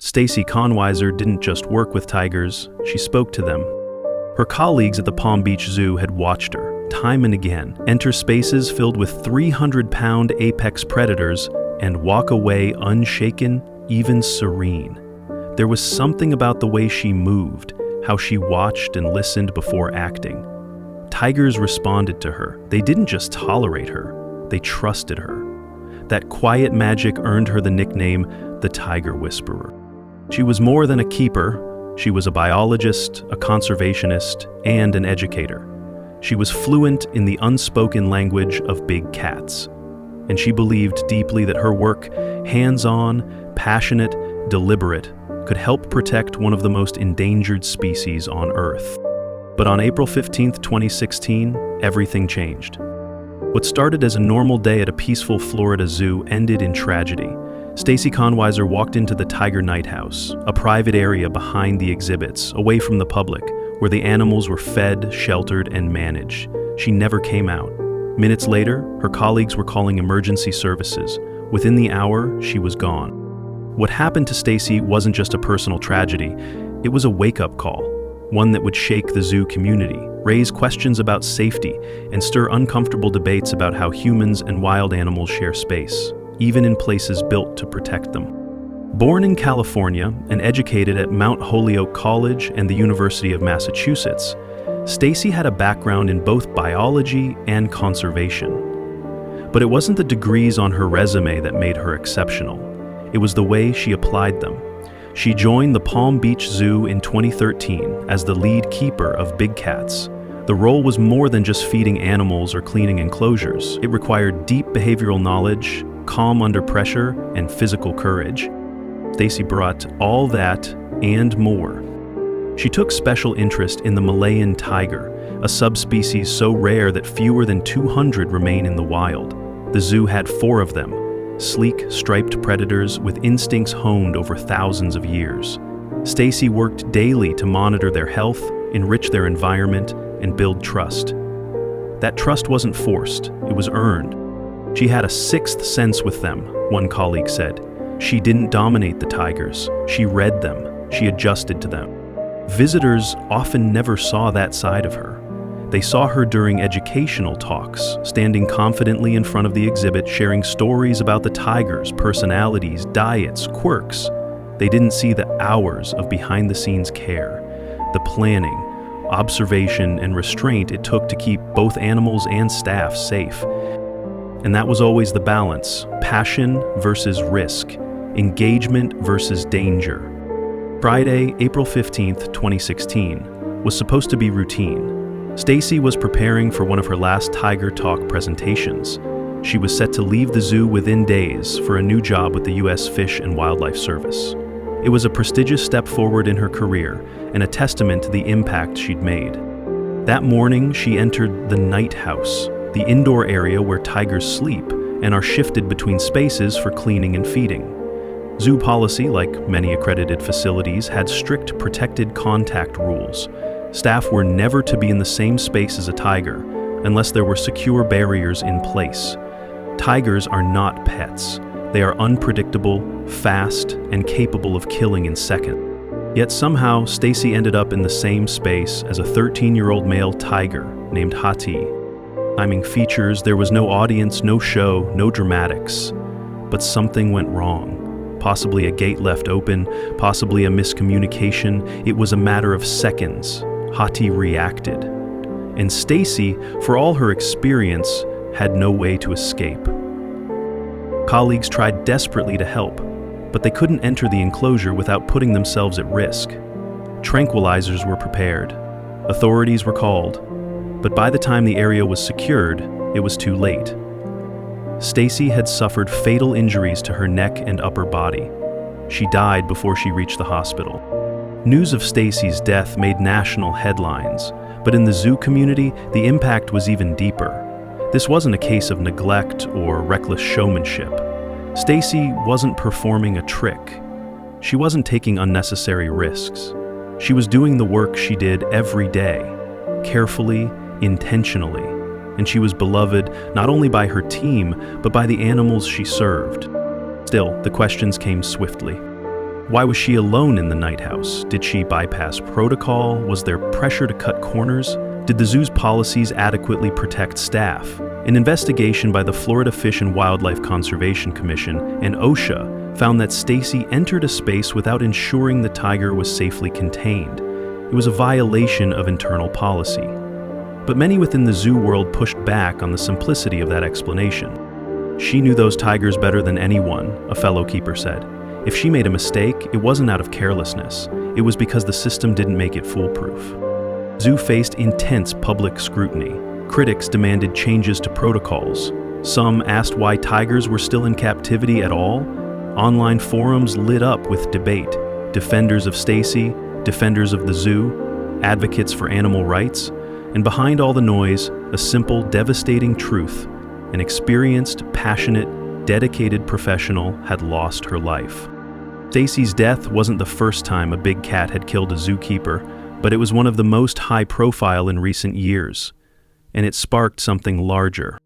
Stacey Konwiser didn't just work with tigers, she spoke to them. Her colleagues at the Palm Beach Zoo had watched her, time and again, enter spaces filled with 300-pound apex predators and walk away unshaken, even serene. There was something about the way she moved, how she watched and listened before acting. Tigers responded to her. They didn't just tolerate her, they trusted her. That quiet magic earned her the nickname, the Tiger Whisperer. She was more than a keeper. She was a biologist, a conservationist, and an educator. She was fluent in the unspoken language of big cats. And she believed deeply that her work, hands-on, passionate, deliberate, could help protect one of the most endangered species on Earth. But on April 15, 2016, everything changed. What started as a normal day at a peaceful Florida zoo ended in tragedy. Stacey Konwiser walked into the Tiger Night House, a private area behind the exhibits, away from the public, where the animals were fed, sheltered, and managed. She never came out. Minutes later, her colleagues were calling emergency services. Within the hour, she was gone. What happened to Stacey wasn't just a personal tragedy, it was a wake-up call, one that would shake the zoo community, raise questions about safety, and stir uncomfortable debates about how humans and wild animals share space, even in places built to protect them. Born in California and educated at Mount Holyoke College and the University of Massachusetts, Stacey had a background in both biology and conservation. But it wasn't the degrees on her resume that made her exceptional. It was the way she applied them. She joined the Palm Beach Zoo in 2013 as the lead keeper of big cats. The role was more than just feeding animals or cleaning enclosures. It required deep behavioral knowledge, calm under pressure, and physical courage. Stacey brought all that and more. She took special interest in the Malayan tiger, a subspecies so rare that fewer than 200 remain in the wild. The zoo had 4 of them, sleek, striped predators with instincts honed over thousands of years. Stacey worked daily to monitor their health, enrich their environment, and build trust. That trust wasn't forced, it was earned. She had a sixth sense with them, one colleague said. She didn't dominate the tigers, she read them, she adjusted to them. Visitors often never saw that side of her. They saw her during educational talks, standing confidently in front of the exhibit, sharing stories about the tigers, personalities, diets, quirks. They didn't see the hours of behind-the-scenes care, the planning, observation, and restraint it took to keep both animals and staff safe. And that was always the balance, passion versus risk, engagement versus danger. Friday, April 15th, 2016, was supposed to be routine. Stacey was preparing for one of her last Tiger Talk presentations. She was set to leave the zoo within days for a new job with the U.S. Fish and Wildlife Service. It was a prestigious step forward in her career and a testament to the impact she'd made. That morning, she entered the Night House, the indoor area where tigers sleep and are shifted between spaces for cleaning and feeding. Zoo policy, like many accredited facilities, had strict protected contact rules. Staff were never to be in the same space as a tiger unless there were secure barriers in place. Tigers are not pets. They are unpredictable, fast, and capable of killing in seconds. Yet somehow, Stacey ended up in the same space as a 13-year-old male tiger named Hati. Timing features, there was no audience, no show, no dramatics. But something went wrong. Possibly a gate left open, possibly a miscommunication. It was a matter of seconds. Hati reacted. And Stacey, for all her experience, had no way to escape. Colleagues tried desperately to help, but they couldn't enter the enclosure without putting themselves at risk. Tranquilizers were prepared. Authorities were called. But by the time the area was secured, it was too late. Stacey had suffered fatal injuries to her neck and upper body. She died before she reached the hospital. News of Stacey's death made national headlines, but in the zoo community, the impact was even deeper. This wasn't a case of neglect or reckless showmanship. Stacey wasn't performing a trick. She wasn't taking unnecessary risks. She was doing the work she did every day, carefully, intentionally, and she was beloved not only by her team, but by the animals she served. Still, the questions came swiftly. Why was she alone in the night house? Did she bypass protocol? Was there pressure to cut corners? Did the zoo's policies adequately protect staff? An investigation by the Florida Fish and Wildlife Conservation Commission and OSHA found that Stacey entered a space without ensuring the tiger was safely contained. It was a violation of internal policy. But many within the zoo world pushed back on the simplicity of that explanation. She knew those tigers better than anyone, a fellow keeper said. If she made a mistake, it wasn't out of carelessness. It was because the system didn't make it foolproof. Zoo faced intense public scrutiny. Critics demanded changes to protocols. Some asked why tigers were still in captivity at all. Online forums lit up with debate. Defenders of Stacey, defenders of the zoo, advocates for animal rights, and behind all the noise, a simple, devastating truth. An experienced, passionate, dedicated professional had lost her life. Stacey's death wasn't the first time a big cat had killed a zookeeper, but it was one of the most high-profile in recent years, and it sparked something larger.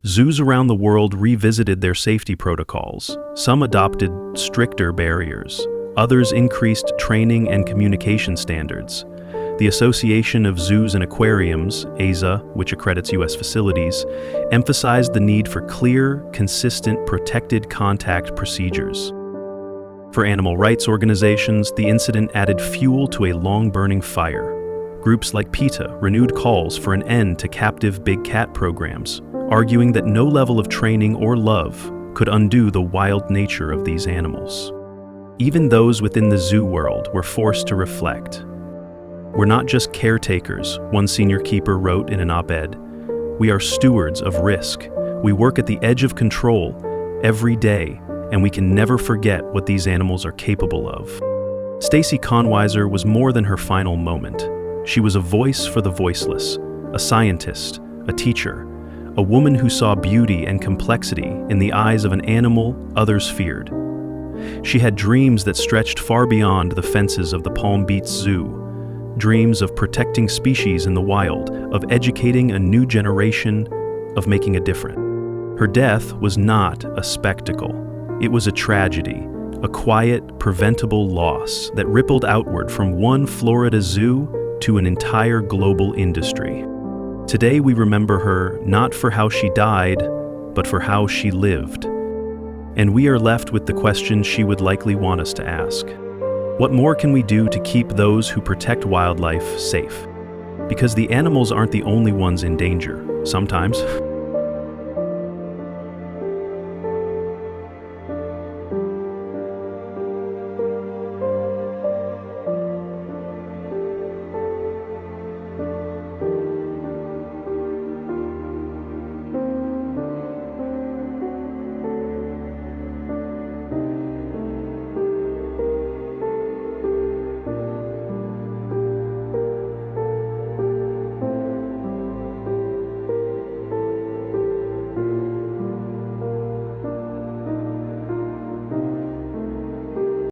Zoos around the world revisited their safety protocols. Some adopted stricter barriers. Others increased training and communication standards. The Association of Zoos and Aquariums, AZA, which accredits U.S. facilities, emphasized the need for clear, consistent, protected contact procedures. For animal rights organizations, the incident added fuel to a long-burning fire. Groups like PETA renewed calls for an end to captive big cat programs, arguing that no level of training or love could undo the wild nature of these animals. Even those within the zoo world were forced to reflect. We're not just caretakers, one senior keeper wrote in an op-ed. We are stewards of risk. We work at the edge of control every day, and we can never forget what these animals are capable of. Stacey Konwiser was more than her final moment. She was a voice for the voiceless, a scientist, a teacher, a woman who saw beauty and complexity in the eyes of an animal others feared. She had dreams that stretched far beyond the fences of the Palm Beach Zoo. Dreams of protecting species in the wild, of educating a new generation, of making a difference. Her death was not a spectacle. It was a tragedy, a quiet, preventable loss that rippled outward from one Florida zoo to an entire global industry. Today we remember her not for how she died, but for how she lived. And we are left with the question she would likely want us to ask. What more can we do to keep those who protect wildlife safe? Because the animals aren't the only ones in danger. Sometimes